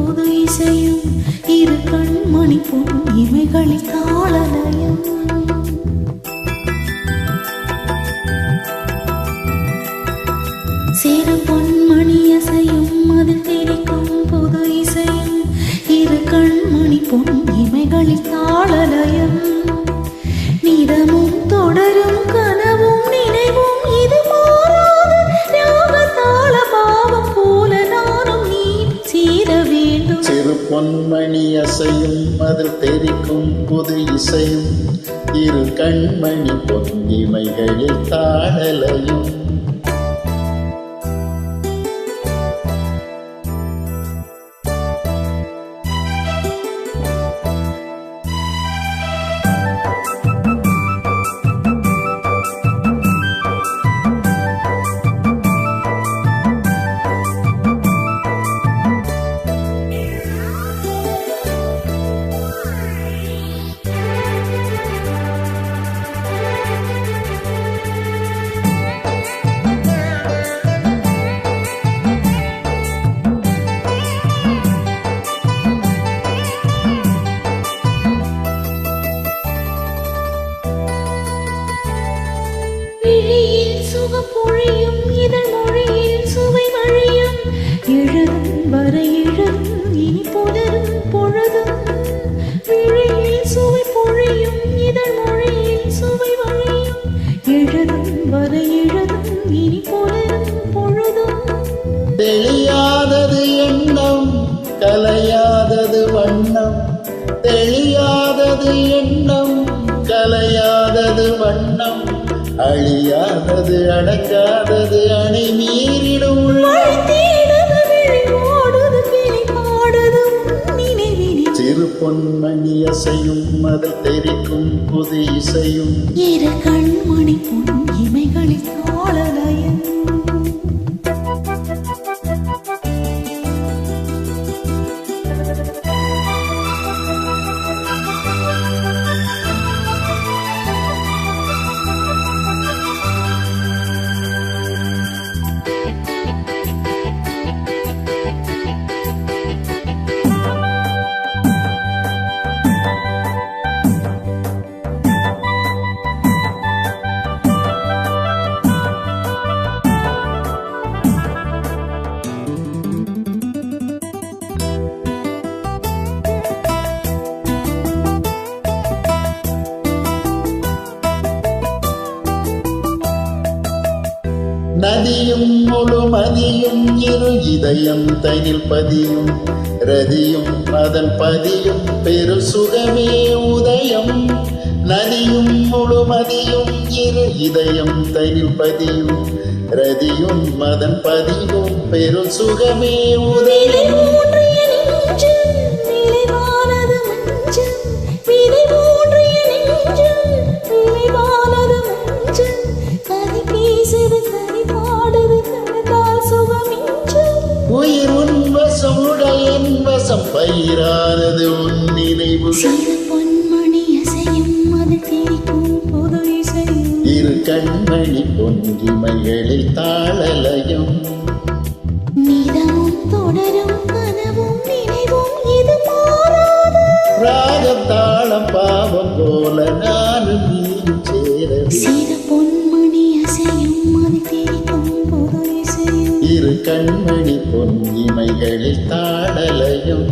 புது இசையும் இரு கண்மணி பொன் இமைகளில் தாளலயம் சிறு பொன்மணி அசையும் அதில் தெரிக்கும் புது இசையும் இரு கண்மணி பொன் இமைகளில் தாளலயம் நிதமும் தொடரும் கனவும் நினைவும் இது மாறாது ராகதாள பாவம் போல நானும் நீ சேர வேண்டும் சிறு பொன்மணி அசையும் அதில் தெரிக்கும் புது இசையும் இரு கண்மணி பொன் இமைகளில் தாளலயம் பொழியும் இதழ் மொழியில் சுவை வழியும் எழுதும் வரை எழுதும் இனி புலரும் பொழுதும் விழியில் சுவை பொழியும் இதழ் மொழியில் சுவை வழியும் எழுதும் வரை எழுதும் இனி புலரும் பொழுதும் தெளியாதது எண்ணம் கலையாதது வண்ணம் தெளியாதது எண்ணம் கலையாதது வண்ணம் அழியாதது அடக்காதது அணை மீறிடும் சிறு பொன்மணி அசையும் அதில் தெரிக்கும் புது இசையும் இரு கண்மணி பொன் இமைகளில் தாளலயம் நதியும் முழுமதியும் இரு இதயம் தனில் பதியும் ரதியும் அதன் பதியும் பெரு சுகமே உதயம் நதியும் முழுமதியும் இரு இதயம் தனில் பதியும் ரதியும் அதன் பதியும் பெரு சுகமே உதயம் உயிர் உன்வசம் உடையன் வசம் பயிரானது உன் நினைவு சிறு பொன்மணி அசையும் அது தெரிக்கும் புது இசையும் இரு கண்மணி பொன் இமைகளில் தாளலயம் நிதமும் தொடரும் கனவும் நினைவும் இது மாறாது ராகத்தாளம் பாவம் போல நானும் நீயும் சேர சிறு பொன்மணி அசையும் அது தெரிக்கும் புது இசையும் இரு கண்மணி பொன் இமைகளில் தாளலயம்